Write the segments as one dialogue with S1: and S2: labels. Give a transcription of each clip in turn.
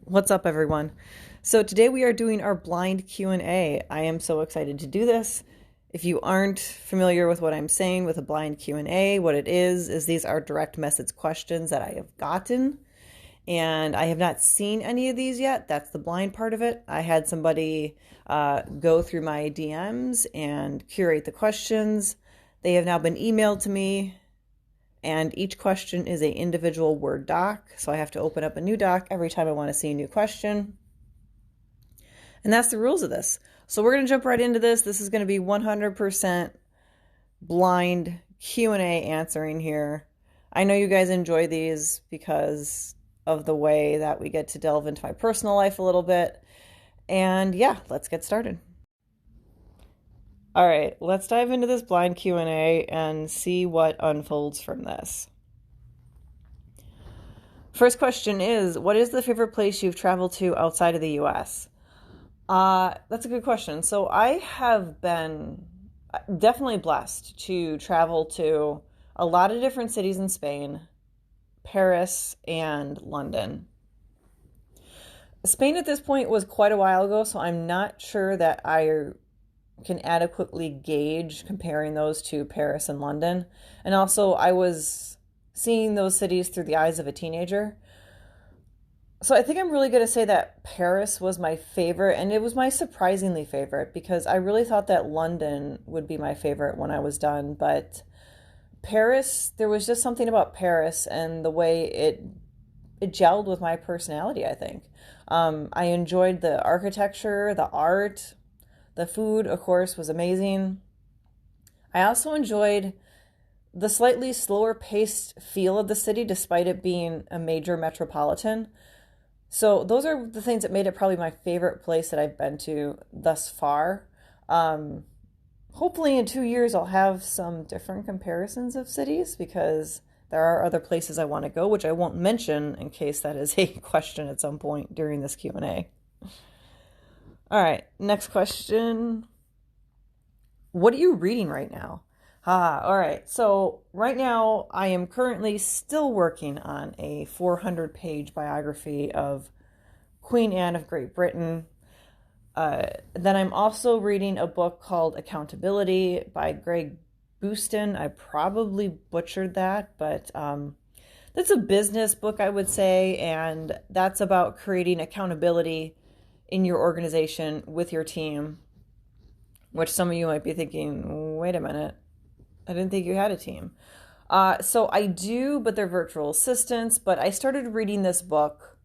S1: What's up, everyone? So today we are doing our blind Q&A. I am so excited to do this. If you aren't familiar with what I'm saying with a blind Q&A, what it is these are direct message questions that I have gotten, and I have not seen any of these yet. That's the blind part of it. I had somebody go through my DMs and curate the questions. They have now been emailed to me, and each question is an individual Word doc. So I have to open up a new doc every time I want to see a new question. And that's the rules of this. So we're going to jump right into this. This is going to be 100% blind Q&A answering here. I know you guys enjoy these because of the way that we get to delve into my personal life a little bit. And yeah, let's get started. All right, let's dive into this blind Q&A and see what unfolds from this. First question is, what is the favorite place you've traveled to outside of the US? That's a good question. So I have been definitely blessed to travel to a lot of different cities in Spain, Paris, and London. Spain at this point was quite a while ago, so I'm not sure that I can adequately gauge comparing those to Paris and London. And also, I was seeing those cities through the eyes of a teenager. So I think I'm really going to say that Paris was my favorite, and it was my surprisingly favorite because I really thought that London would be my favorite when I was done. But Paris, there was just something about Paris and the way it gelled with my personality, I think. I enjoyed the architecture, the art. The food, of course, was amazing. I also enjoyed the slightly slower paced feel of the city, despite it being a major metropolitan. So those are the things that made it probably my favorite place that I've been to thus far. Hopefully in 2 years I'll have some different comparisons of cities because there are other places I want to go, which I won't mention in case that is a question at some point during this Q&A. All right, next question. What are you reading right now? All right. So right now I am currently still working on a 400-page biography of Queen Anne of Great Britain. Then I'm also reading a book called Accountability by Greg Booston. I probably butchered that, but that's a business book, I would say, and that's about creating accountability in your organization with your team, which some of you might be thinking, wait a minute, I didn't think you had a team. So I do, but they're virtual assistants. But I started reading this book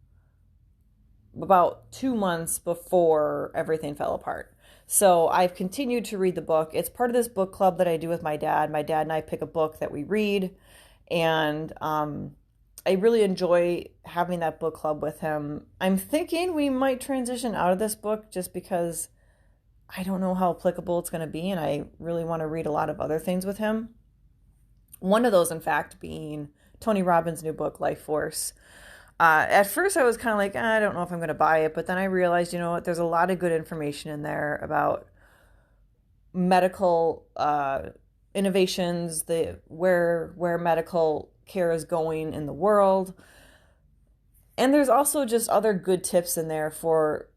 S1: about 2 months before everything fell apart. So I've continued to read the book. It's part of this book club that I do with my dad. My dad and I pick a book that we read, and I really enjoy having that book club with him. I'm thinking we might transition out of this book just because I don't know how applicable it's going to be, and I really want to read a lot of other things with him. One of those, in fact, being Tony Robbins' new book, Life Force. At first, I was kind of like, I don't know if I'm going to buy it, but then I realized, you know what, there's a lot of good information in there about medical innovations, where medical care is going in the world. And there's also just other good tips in there for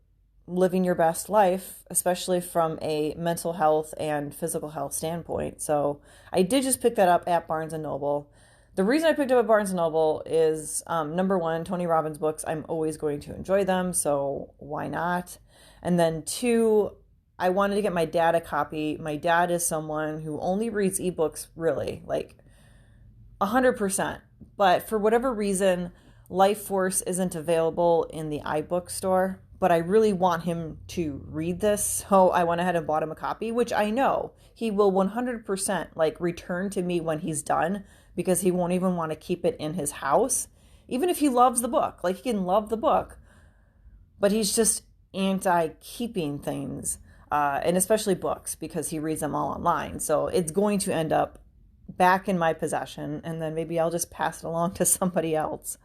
S1: living your best life, especially from a mental health and physical health standpoint. So I did just pick that up at Barnes & Noble. The reason I picked up at Barnes & Noble is, number one, Tony Robbins books, I'm always going to enjoy them, so why not? And then two, I wanted to get my dad a copy. My dad is someone who only reads ebooks, really, like 100%. But for whatever reason, Life Force isn't available in the iBook store. But I really want him to read this, so I went ahead and bought him a copy, which I know he will 100% like return to me when he's done because he won't even want to keep it in his house, even if he loves the book. Like, he can love the book, but he's just anti-keeping things, and especially books, because he reads them all online. So it's going to end up back in my possession, and then maybe I'll just pass it along to somebody else.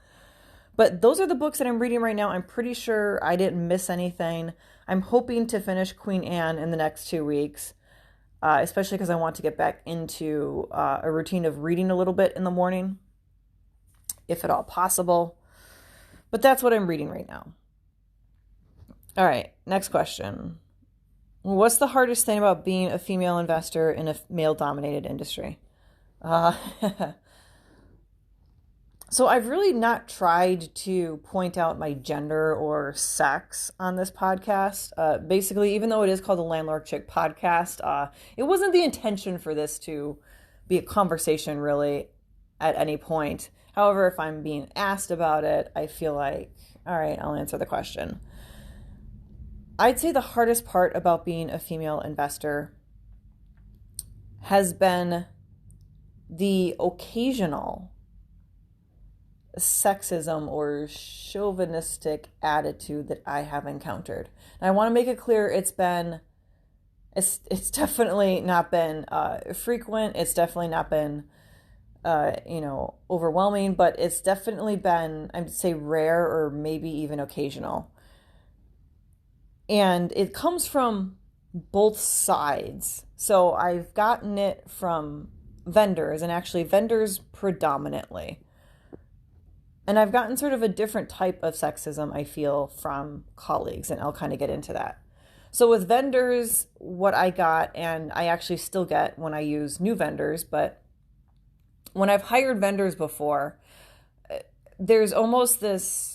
S1: But those are the books that I'm reading right now. I'm pretty sure I didn't miss anything. I'm hoping to finish Queen Anne in the next 2 weeks, especially because I want to get back into a routine of reading a little bit in the morning, if at all possible. But that's what I'm reading right now. All right, next question. What's the hardest thing about being a female investor in a male-dominated industry? Uh, so I've really not tried to point out my gender or sex on this podcast. Basically, even though it is called the Landlord Chick podcast, it wasn't the intention for this to be a conversation really at any point. However, if I'm being asked about it, I feel like, all right, I'll answer the question. I'd say the hardest part about being a female investor has been the occasional sexism or chauvinistic attitude that I have encountered. And I want to make it clear it's definitely not been frequent. It's definitely not been overwhelming, but it's definitely been, I'd say, rare or maybe even occasional. And it comes from both sides. So I've gotten it from vendors, and actually vendors predominantly. And I've gotten sort of a different type of sexism, I feel, from colleagues, and I'll kind of get into that. So with vendors, what I got, and I actually still get when I use new vendors, but when I've hired vendors before, there's almost this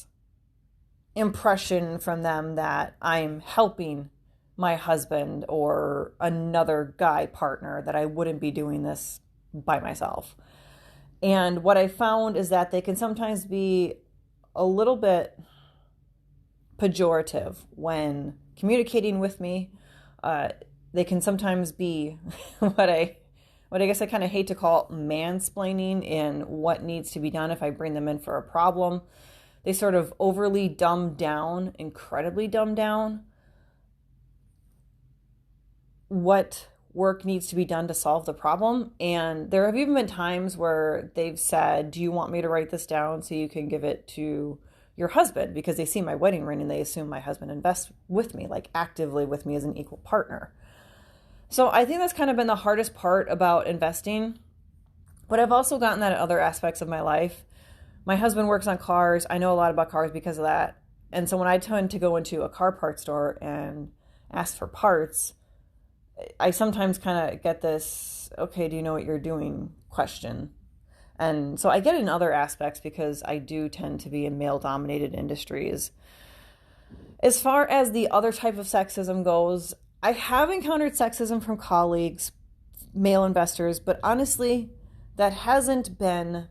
S1: impression from them that I'm helping my husband or another guy partner, that I wouldn't be doing this by myself. And what I found is that they can sometimes be a little bit pejorative when communicating with me. They can sometimes be what I guess I kind of hate to call mansplaining in what needs to be done if I bring them in for a problem. They sort of overly dumb down, incredibly dumb down what work needs to be done to solve the problem. And there have even been times where they've said, do you want me to write this down so you can give it to your husband? Because they see my wedding ring and they assume my husband invests with me, like actively with me as an equal partner. So I think that's kind of been the hardest part about investing. But I've also gotten that in other aspects of my life. My husband works on cars. I know a lot about cars because of that. And so when I tend to go into a car parts store and ask for parts, I sometimes kind of get this, okay, do you know what you're doing question. And so I get it in other aspects because I do tend to be in male-dominated industries. As far as the other type of sexism goes, I have encountered sexism from colleagues, male investors, but honestly, that hasn't been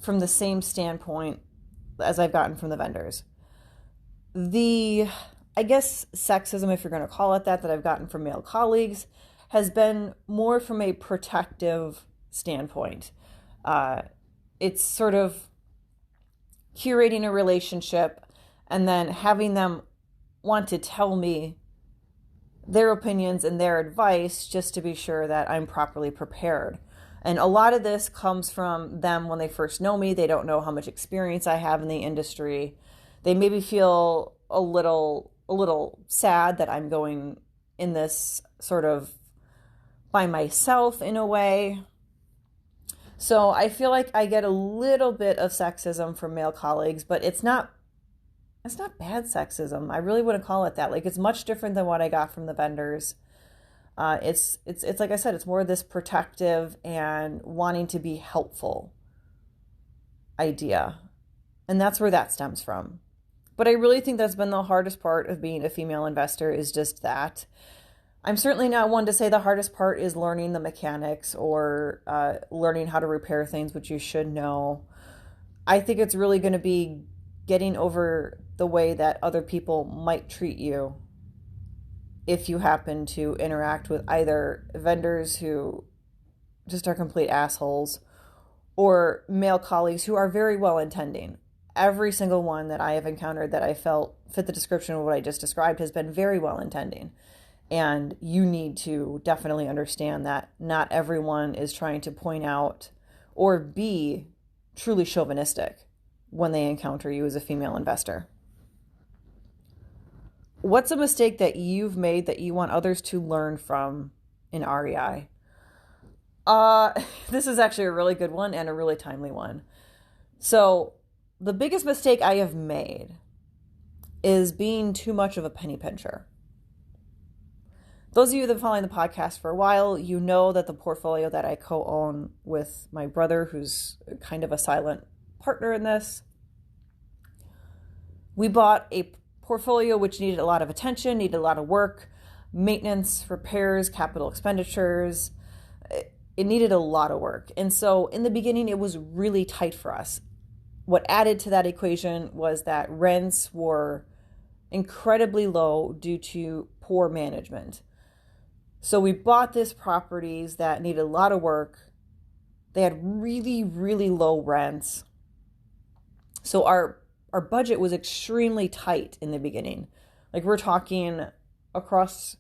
S1: from the same standpoint as I've gotten from the vendors. I guess sexism, if you're going to call it that I've gotten from male colleagues has been more from a protective standpoint. It's sort of curating a relationship and then having them want to tell me their opinions and their advice just to be sure that I'm properly prepared. And a lot of this comes from them when they first know me. They don't know how much experience I have in the industry. They maybe feel a little sad that I'm going in this sort of by myself in a way. So I feel like I get a little bit of sexism from male colleagues, but it's not bad sexism. I really wouldn't call it that. Like, it's much different than what I got from the vendors. It's like I said, it's more this protective and wanting to be helpful idea. And that's where that stems from. But I really think that's been the hardest part of being a female investor, is just that. I'm certainly not one to say the hardest part is learning the mechanics or learning how to repair things, which you should know. I think it's really going to be getting over the way that other people might treat you if you happen to interact with either vendors who just are complete assholes or male colleagues who are very well intending. Every single one that I have encountered that I felt fit the description of what I just described has been very well intending. And you need to definitely understand that not everyone is trying to point out or be truly chauvinistic when they encounter you as a female investor. What's a mistake that you've made that you want others to learn from in REI? This is actually a really good one and a really timely one. So the biggest mistake I have made is being too much of a penny pincher. Those of you that have been following the podcast for a while, you know that the portfolio that I co-own with my brother, who's kind of a silent partner in this, we bought a portfolio which needed a lot of attention, needed a lot of work, maintenance, repairs, capital expenditures. It needed a lot of work. And so in the beginning, it was really tight for us. What added to that equation was that rents were incredibly low due to poor management. So we bought these properties that needed a lot of work. They had really, really low rents. So our budget was extremely tight in the beginning. Like we're talking across,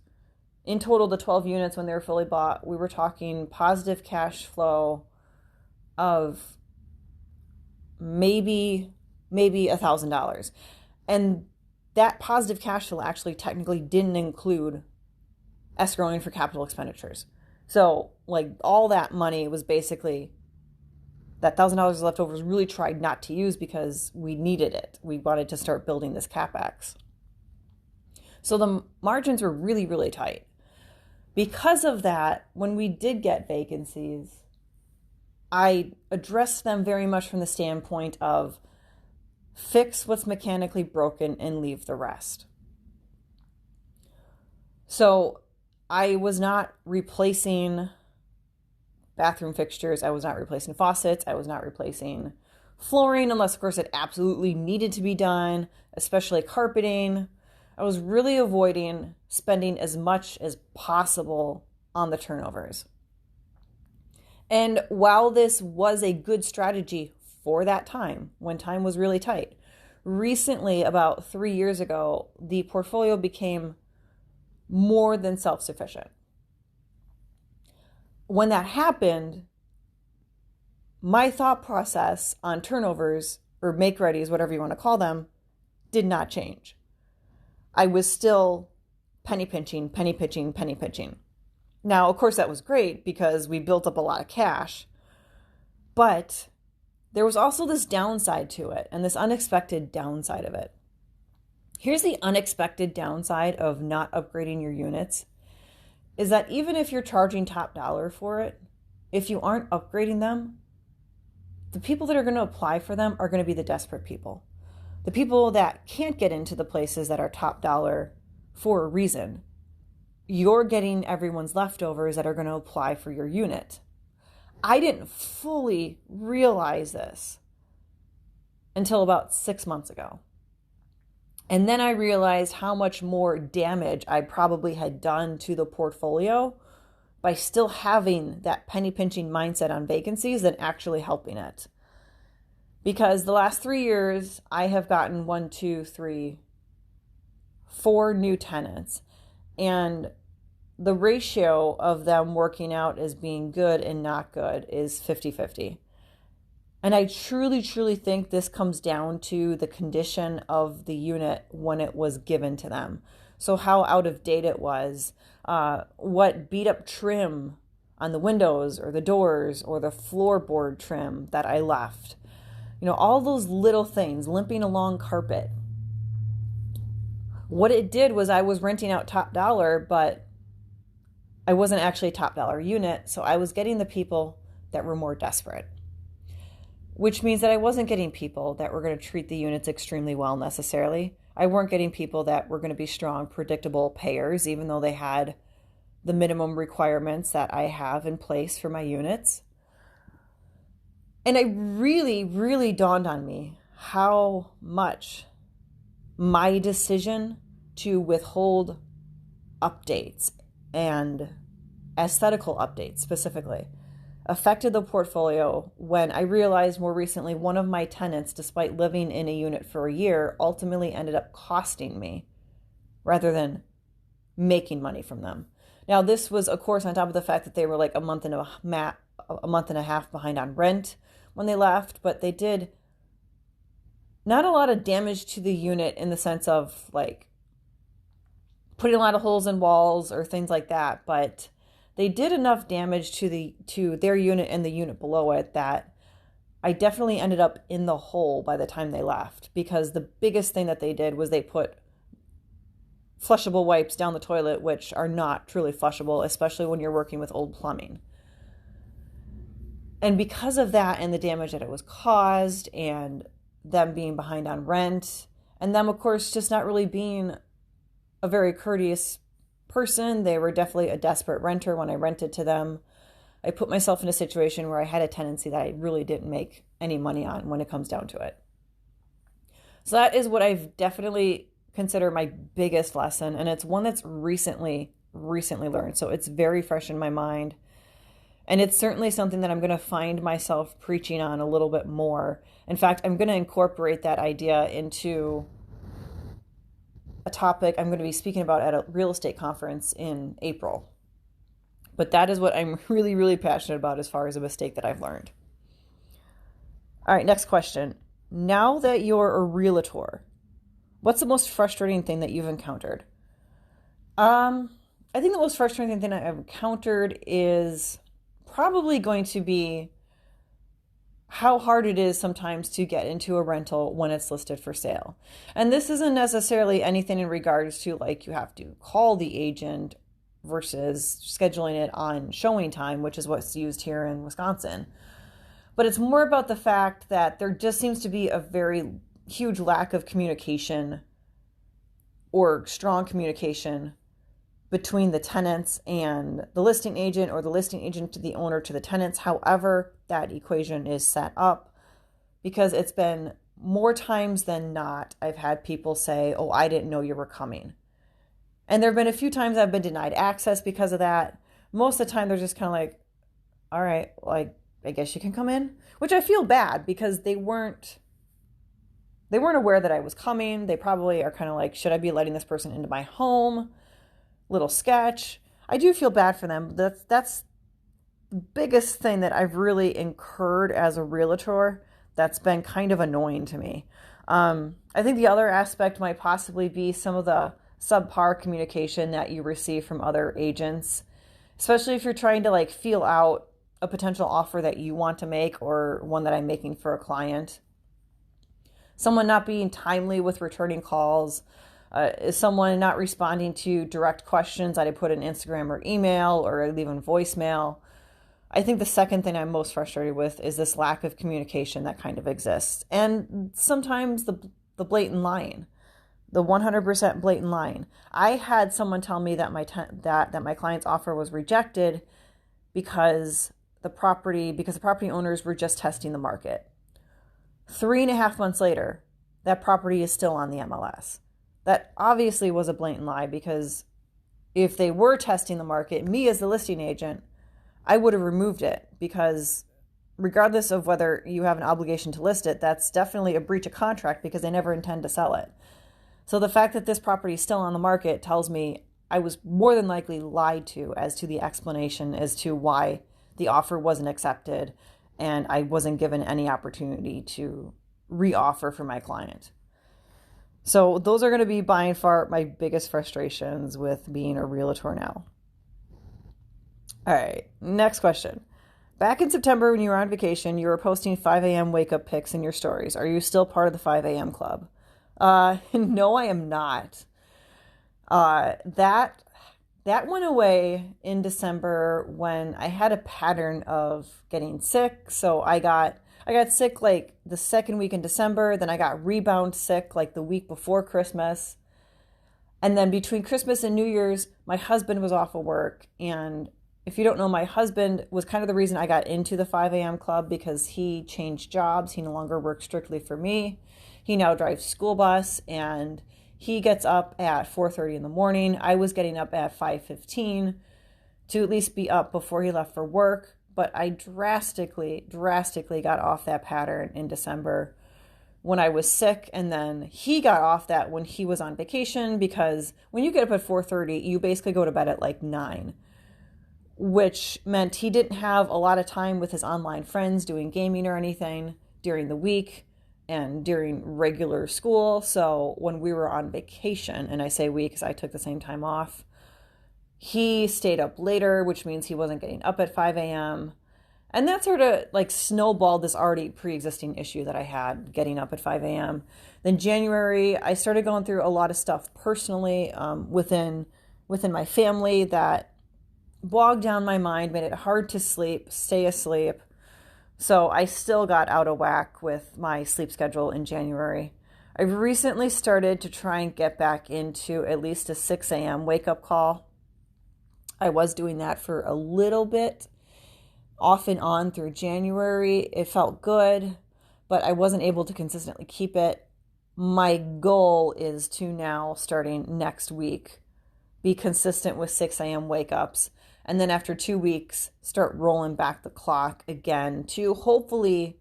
S1: in total, the 12 units when they were fully bought, we were talking positive cash flow of maybe $1,000. And that positive cash flow actually technically didn't include escrowing for capital expenditures. So like all that money was basically, that $1,000 left over was really tried not to use because we needed it. We wanted to start building this CapEx. So the margins were really, really tight. Because of that, when we did get vacancies, I addressed them very much from the standpoint of fix what's mechanically broken and leave the rest. So I was not replacing bathroom fixtures. I was not replacing faucets. I was not replacing flooring unless, of course, it absolutely needed to be done, especially carpeting. I was really avoiding spending as much as possible on the turnovers. And while this was a good strategy for that time, when time was really tight, recently, about 3 years ago, the portfolio became more than self-sufficient. When that happened, my thought process on turnovers, or make-readies, whatever you want to call them, did not change. I was still penny pinching. Now, of course, that was great because we built up a lot of cash, but there was also this downside to it, and this unexpected downside of it. Here's the unexpected downside of not upgrading your units, is that even if you're charging top dollar for it, if you aren't upgrading them, the people that are going to apply for them are going to be the desperate people. The people that can't get into the places that are top dollar for a reason. You're getting everyone's leftovers that are going to apply for your unit. I didn't fully realize this until about 6 months ago. And then I realized how much more damage I probably had done to the portfolio by still having that penny pinching mindset on vacancies than actually helping it. Because the last 3 years, I have gotten 4 new tenants. And the ratio of them working out as being good and not good is 50-50. And I truly, truly think this comes down to the condition of the unit when it was given to them. So how out of date it was, what beat up trim on the windows or the doors or the floorboard trim that I left. You know, all those little things, limping along carpet. What it did was I was renting out top dollar, but I wasn't actually a top dollar unit. So I was getting the people that were more desperate, which means that I wasn't getting people that were going to treat the units extremely well necessarily. I weren't getting people that were going to be strong, predictable payers, even though they had the minimum requirements that I have in place for my units. And it really, really dawned on me how much my decision to withhold updates and aesthetical updates specifically affected the portfolio when I realized more recently one of my tenants, despite living in a unit for a year, ultimately ended up costing me rather than making money from them. Now, this was, of course, on top of the fact that they were like a month and a half behind on rent when they left, but they did not a lot of damage to the unit in the sense of like putting a lot of holes in walls or things like that, but they did enough damage to their unit and the unit below it that I definitely ended up in the hole by the time they left, because the biggest thing that they did was they put flushable wipes down the toilet, which are not truly flushable, especially when you're working with old plumbing. And because of that and the damage that it was caused, and them being behind on rent, and them, of course, just not really being a very courteous person, they were definitely a desperate renter when I rented to them. I put myself in a situation where I had a tenancy that I really didn't make any money on when it comes down to it. So that is what I've definitely considered my biggest lesson, and it's one that's recently learned. So it's very fresh in my mind. And it's certainly something that I'm going to find myself preaching on a little bit more. In fact, I'm going to incorporate that idea into a topic I'm going to be speaking about at a real estate conference in April. But that is what I'm really, really passionate about as far as a mistake that I've learned. All right, next question. Now that you're a realtor, what's the most frustrating thing that you've encountered? I think the most frustrating thing I've encountered is probably going to be how hard it is sometimes to get into a rental when it's listed for sale. And this isn't necessarily anything in regards to like you have to call the agent versus scheduling it on showing time, which is what's used here in Wisconsin. But it's more about the fact that there just seems to be a very huge lack of communication or strong communication between the tenants and the listing agent, or the listing agent to the owner to the tenants, however that equation is set up. Because it's been more times than not, I've had people say, oh, I didn't know you were coming. And there have been a few times I've been denied access because of that. Most of the time, they're just kind of like, all right, like, I guess you can come in, which I feel bad because they weren't aware that I was coming. They probably are kind of like, should I be letting this person into my home? Little sketch. I do feel bad for them. That's the biggest thing that I've really incurred as a realtor that's been kind of annoying to me. I think the other aspect might possibly be some of the subpar communication that you receive from other agents, especially if you're trying to like feel out a potential offer that you want to make or one that I'm making for a client. Someone not being timely with returning calls, is someone not responding to direct questions that I put in Instagram or email, or I leave in voicemail. I think the second thing I'm most frustrated with is this lack of communication that kind of exists. And sometimes the blatant lying, the 100% blatant lying. I had someone tell me that that my client's offer was rejected because the property owners were just testing the market. 3.5 months later, that property is still on the MLS. That obviously was a blatant lie, because if they were testing the market, me as the listing agent, I would have removed it, because regardless of whether you have an obligation to list it, that's definitely a breach of contract because they never intend to sell it. So the fact that this property is still on the market tells me I was more than likely lied to as to the explanation as to why the offer wasn't accepted, and I wasn't given any opportunity to re-offer for my client. So those are going to be by far my biggest frustrations with being a realtor now. All right, next question. Back in September when you were on vacation, you were posting 5 a.m. wake-up pics in your stories. Are you still part of the 5 a.m. club? No, I am not. That went away in December when I had a pattern of getting sick. So I got sick like the second week in December. Then I got rebound sick like the week before Christmas. And then between Christmas and New Year's, my husband was off of work. And if you don't know, my husband was kind of the reason I got into the 5 a.m. club, because he changed jobs. He no longer works strictly for me. He now drives school bus, and he gets up at 4:30 in the morning. I was getting up at 5:15 to at least be up before he left for work. But I drastically got off that pattern in December when I was sick. And then he got off that when he was on vacation, because when you get up at 4:30, you basically go to bed at like 9, which meant he didn't have a lot of time with his online friends doing gaming or anything during the week and during regular school. So when we were on vacation, and I say we because I took the same time off, he stayed up later, which means he wasn't getting up at 5 a.m. And that sort of like snowballed this already pre-existing issue that I had getting up at 5 a.m. Then January, I started going through a lot of stuff personally within my family that bogged down my mind, made it hard to sleep, stay asleep. So I still got out of whack with my sleep schedule in January. I've recently started to try and get back into at least a 6 a.m. wake up call. I was doing that for a little bit, off and on through January. It felt good, but I wasn't able to consistently keep it. My goal is to now, starting next week, be consistent with 6 a.m. wake ups. And then after 2 weeks, start rolling back the clock again to hopefully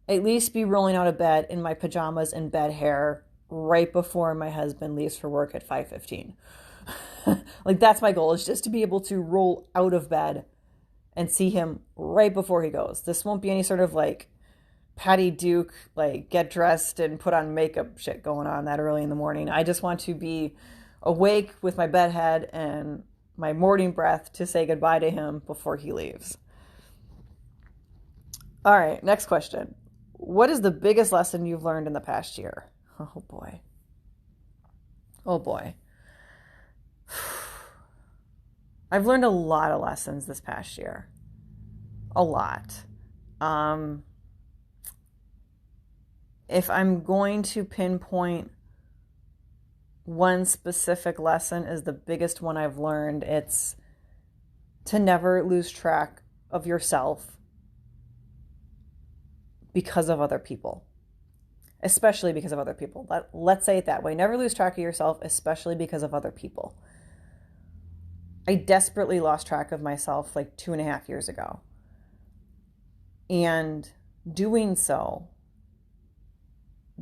S1: at least be rolling out of bed in my pajamas and bed hair right before my husband leaves for work at 5:15. Like that's my goal, is just to be able to roll out of bed and see him right before he goes. This won't be any sort of like Patty Duke, like get dressed and put on makeup shit going on that early in the morning. I just want to be awake with my bed head and my morning breath to say goodbye to him before he leaves. All right, next question. What is the biggest lesson you've learned in the past year? Oh boy. Oh boy. I've learned a lot of lessons this past year. A lot. If I'm going to pinpoint one specific lesson as the biggest one I've learned, it's to never lose track of yourself because of other people. Especially because of other people. Let's say it that way. Never lose track of yourself, especially because of other people. I desperately lost track of myself like 2.5 years ago. And doing so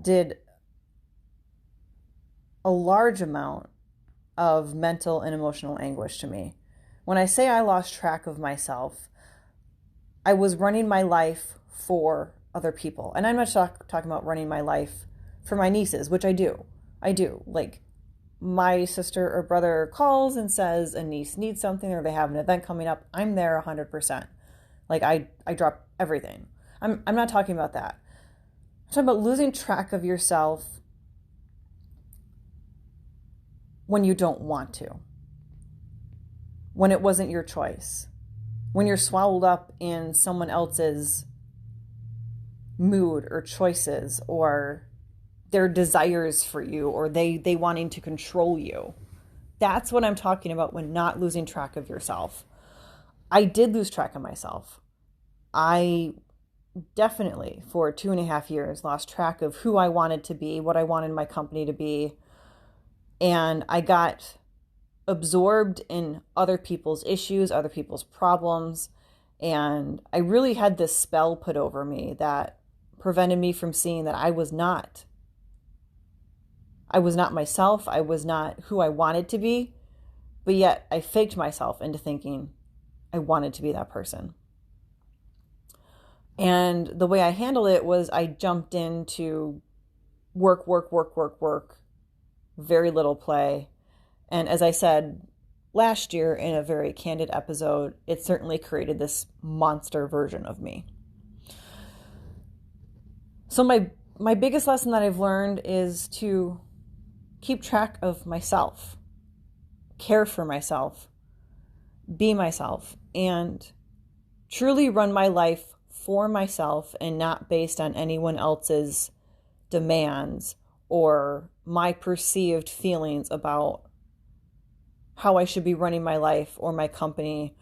S1: did a large amount of mental and emotional anguish to me. When I say I lost track of myself, I was running my life for other people. And I'm not talking about running my life for my nieces, which I do. Like, my sister or brother calls and says a niece needs something or they have an event coming up, I'm there 100%. Like, I drop everything. I'm not talking about that. I'm talking about losing track of yourself when you don't want to, when it wasn't your choice, when you're swallowed up in someone else's mood or choices or their desires for you, or they wanting to control you. That's what I'm talking about when not losing track of yourself. I did lose track of myself. I definitely, for 2.5 years, lost track of who I wanted to be, what I wanted my company to be. And I got absorbed in other people's issues, other people's problems. And I really had this spell put over me that prevented me from seeing that I was not myself. I was not who I wanted to be, but yet I faked myself into thinking I wanted to be that person. And the way I handled it was I jumped into work, very little play. And as I said last year in a very candid episode, it certainly created this monster version of me. So my biggest lesson that I've learned is to keep track of myself, care for myself, be myself, and truly run my life for myself and not based on anyone else's demands or my perceived feelings about how I should be running my life or my company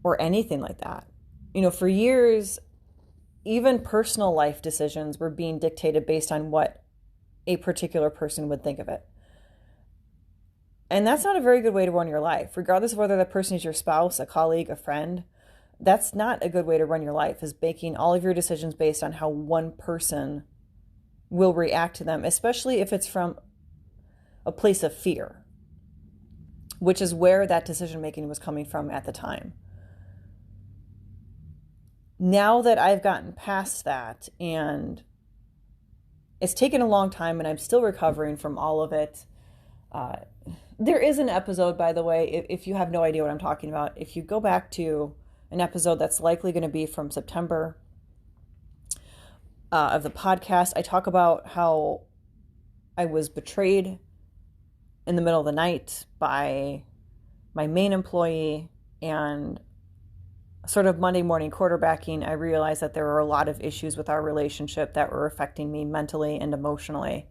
S1: or anything like that. You know, for years, even personal life decisions were being dictated based on what a particular person would think of it. And that's not a very good way to run your life, regardless of whether that person is your spouse, a colleague, a friend. That's not a good way to run your life, is making all of your decisions based on how one person will react to them, especially if it's from a place of fear, which is where that decision making was coming from at the time. Now that I've gotten past that, and it's taken a long time and I'm still recovering from all of it. There is an episode, by the way, if you have no idea what I'm talking about, if you go back to an episode that's likely going to be from September of the podcast. I talk about how I was betrayed in the middle of the night by my main employee, and sort of Monday morning quarterbacking, I realized that there were a lot of issues with our relationship that were affecting me mentally and emotionally.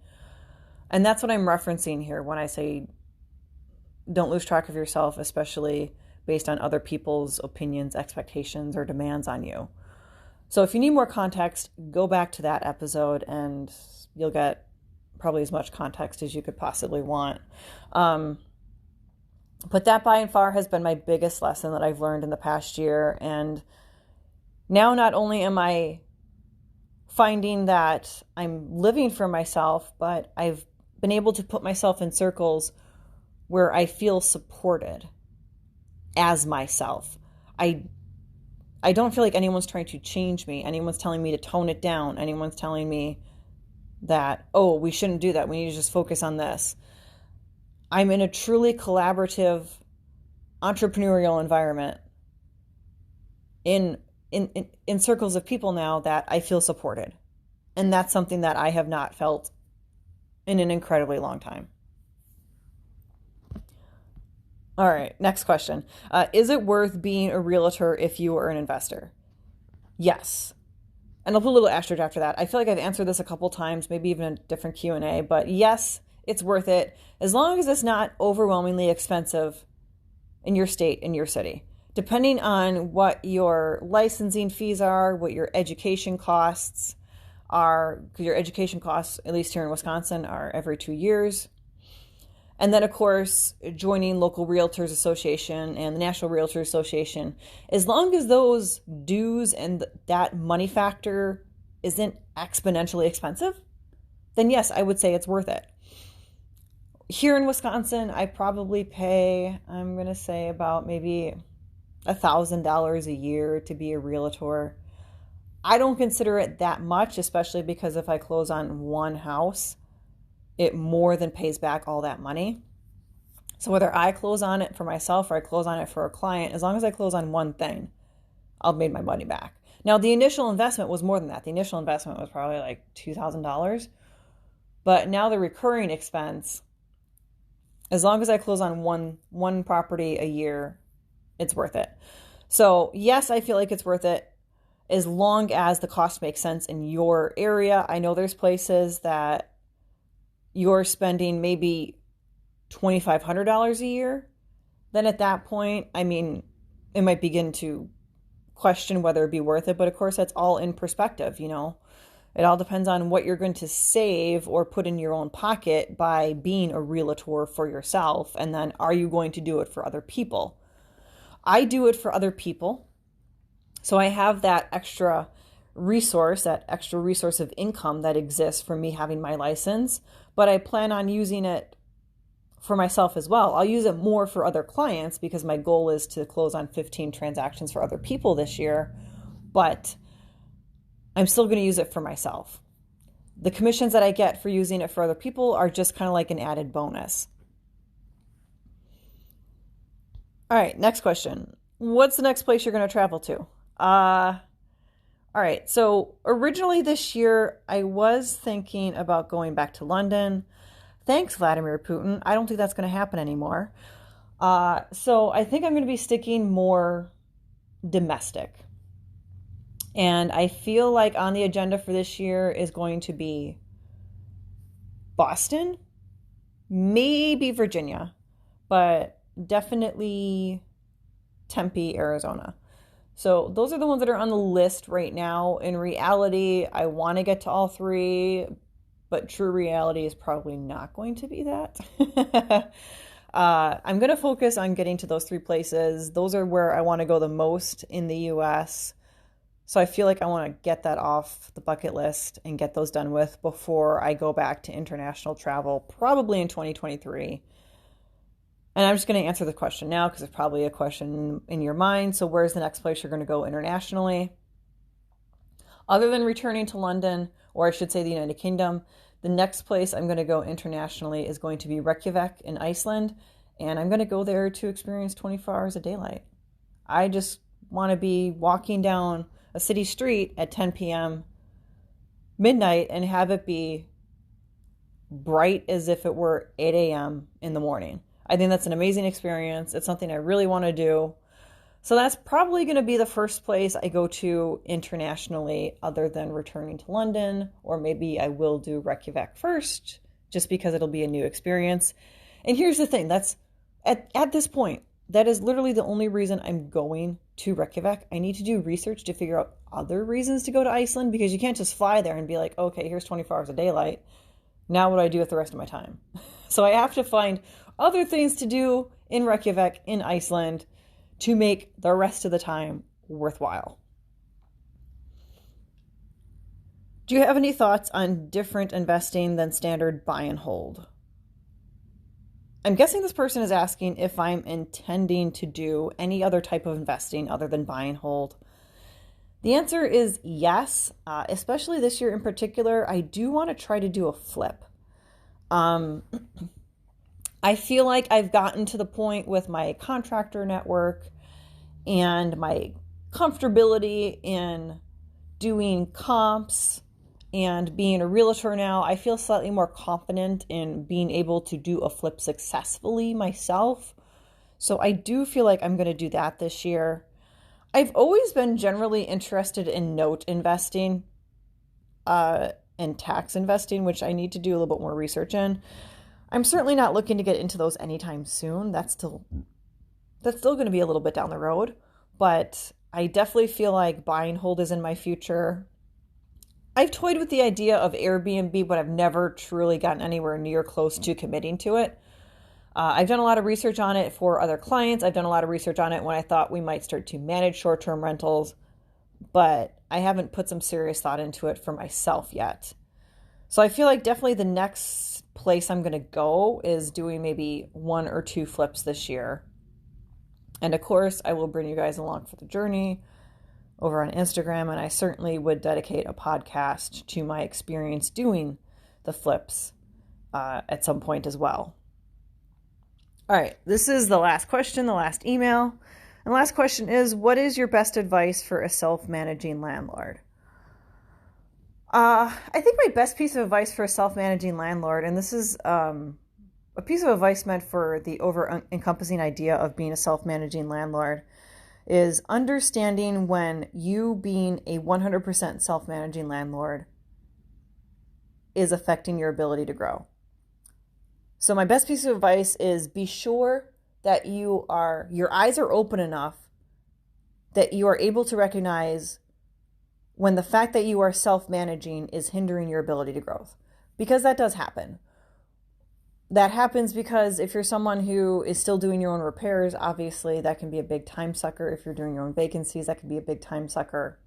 S1: And that's what I'm referencing here when I say don't lose track of yourself, especially based on other people's opinions, expectations, or demands on you. So if you need more context, go back to that episode and you'll get probably as much context as you could possibly want. But that by and far has been my biggest lesson that I've learned in the past year. And now not only am I finding that I'm living for myself, but I've been able to put myself in circles where I feel supported as myself. I don't feel like anyone's trying to change me. Anyone's telling me to tone it down. Anyone's telling me that, oh, we shouldn't do that. We need to just focus on this. I'm in a truly collaborative, entrepreneurial environment in circles of people now that I feel supported. And that's something that I have not felt in an incredibly long time. All right, next question. Is it worth being a realtor if you are an investor? Yes. And I'll put a little asterisk after that. I feel like I've answered this a couple times, maybe even a different Q&A, but yes, it's worth it as long as it's not overwhelmingly expensive in your state, in your city. Depending on what your licensing fees are, what your education costs are, because your education costs, at least here in Wisconsin, are every 2 years. And then, of course, joining local Realtors Association and the National Realtors Association, as long as those dues and that money factor isn't exponentially expensive, then yes, I would say it's worth it. Here in Wisconsin, I probably pay, I'm going to say about maybe $1,000 a year to be a realtor. I don't consider it that much, especially because if I close on one house, it more than pays back all that money. So whether I close on it for myself or I close on it for a client, as long as I close on one thing, I'll make my money back. Now, the initial investment was more than that. The initial investment was probably like $2,000. But now the recurring expense, as long as I close on one property a year, it's worth it. So yes, I feel like it's worth it as long as the cost makes sense in your area. I know there's places that you're spending maybe $2,500 a year. Then at that point, I mean, it might begin to question whether it'd be worth it. But of course, that's all in perspective, you know. It all depends on what you're going to save or put in your own pocket by being a realtor for yourself. And then are you going to do it for other people? I do it for other people. So I have that extra resource of income that exists from me having my license, but I plan on using it for myself as well. I'll use it more for other clients because my goal is to close on 15 transactions for other people this year, but I'm still going to use it for myself. The commissions that I get for using it for other people are just kind of like an added bonus. All right, next question. What's the next place you're going to travel to? All right, so originally this year, I was thinking about going back to London. Thanks, Vladimir Putin. I don't think that's going to happen anymore. So I think I'm going to be sticking more domestic. And I feel like on the agenda for this year is going to be Boston, maybe Virginia, but definitely Tempe, Arizona. So those are the ones that are on the list right now. In reality, I want to get to all three, but true reality is probably not going to be that. I'm going to focus on getting to those three places. Those are where I want to go the most in the US. So I feel like I want to get that off the bucket list and get those done with before I go back to international travel, probably in 2023. And I'm just going to answer the question now because it's probably a question in your mind. So where's the next place you're going to go internationally? Other than returning to London, or I should say the United Kingdom, the next place I'm going to go internationally is going to be Reykjavik in Iceland. And I'm going to go there to experience 24 hours of daylight. I just want to be walking down a city street at 10 p.m. midnight and have it be bright as if it were 8 a.m. in the morning. I think that's an amazing experience. It's something I really want to do. So that's probably going to be the first place I go to internationally other than returning to London, or maybe I will do Reykjavik first just because it'll be a new experience. And here's the thing, that's at this point, that is literally the only reason I'm going to Reykjavik. I need to do research to figure out other reasons to go to Iceland, because you can't just fly there and be like, okay, here's 24 hours of daylight. Now what do I do with the rest of my time? So I have to find other things to do in Reykjavik, in Iceland, to make the rest of the time worthwhile. Do you have any thoughts on different investing than standard buy and hold? I'm guessing this person is asking if I'm intending to do any other type of investing other than buy and hold. The answer is yes, especially this year in particular. I do want to try to do a flip. I feel like I've gotten to the point with my contractor network and my comfortability in doing comps and being a realtor now. I feel slightly more confident in being able to do a flip successfully myself. So I do feel like I'm going to do that this year. I've always been generally interested in note investing and tax investing, which I need to do a little bit more research in. I'm certainly not looking to get into those anytime soon. That's still going to be a little bit down the road, but I definitely feel like buy and hold is in my future. I've toyed with the idea of Airbnb, but I've never truly gotten anywhere near close to committing to it. I've done a lot of research on it for other clients. I've done a lot of research on it when I thought we might start to manage short-term rentals, but I haven't put some serious thought into it for myself yet. So I feel like definitely the next place I'm going to go is doing maybe 1 or 2 flips this year. And of course, I will bring you guys along for the journey over on Instagram, and I certainly would dedicate a podcast to my experience doing the flips at some point as well. All right, this is the last question, the last email. And the last question is, what is your best advice for a self-managing landlord? I think my best piece of advice for a self-managing landlord, and this is a piece of advice meant for the over-encompassing idea of being a self-managing landlord, is understanding when you being a 100% self-managing landlord is affecting your ability to grow. So my best piece of advice is be sure that your eyes are open enough that you are able to recognize when the fact that you are self-managing is hindering your ability to growth. Because that does happen. That happens because if you're someone who is still doing your own repairs, obviously that can be a big time sucker. If you're doing your own vacancies, that can be a big time sucker.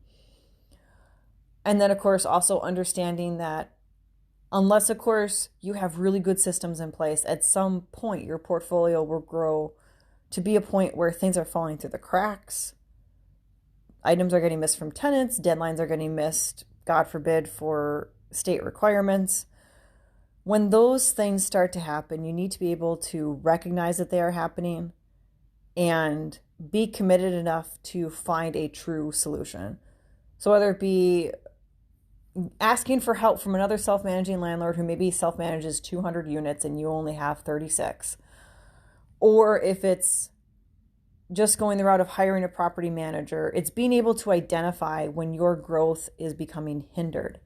S1: And then, of course, also understanding that unless, of course, you have really good systems in place, at some point your portfolio will grow to be a point where things are falling through the cracks. Items are getting missed from tenants, deadlines are getting missed, God forbid, for state requirements. When those things start to happen, you need to be able to recognize that they are happening and be committed enough to find a true solution. So whether it be asking for help from another self-managing landlord who maybe self-manages 200 units and you only have 36, or if it's just going the route of hiring a property manager, it's being able to identify when your growth is becoming hindered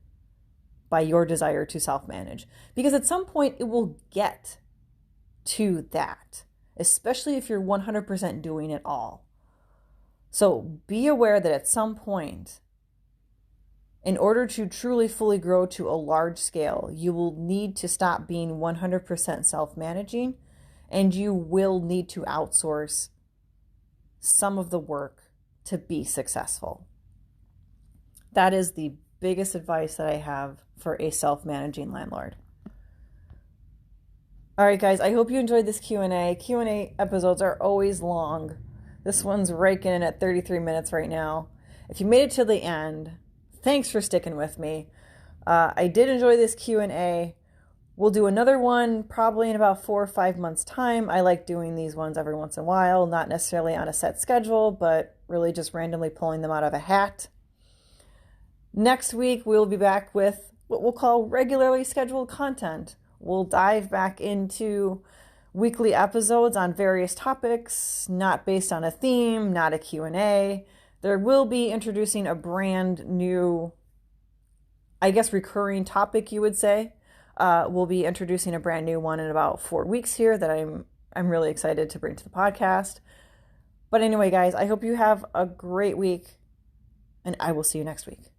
S1: by your desire to self-manage. Because at some point it will get to that, especially if you're 100% doing it all. So be aware that at some point, in order to truly fully grow to a large scale, you will need to stop being 100% self-managing, and you will need to outsource some of the work to be successful. That is the biggest advice that I have for a self-managing landlord. All right, guys, I hope you enjoyed this Q&A. Q&A episodes are always long. This one's raking in at 33 minutes right now. If you made it to the end, thanks for sticking with me. I did enjoy this Q&A. We'll do another one probably in about 4 or 5 months' time. I like doing these ones every once in a while, not necessarily on a set schedule, but really just randomly pulling them out of a hat. Next week, we'll be back with what we'll call regularly scheduled content. We'll dive back into weekly episodes on various topics, not based on a theme, not a Q&A. There will be introducing a brand new, I guess, recurring topic, you would say. We'll be introducing a brand new one in about 4 weeks here that I'm really excited to bring to the podcast. But anyway, guys, I hope you have a great week, and I will see you next week.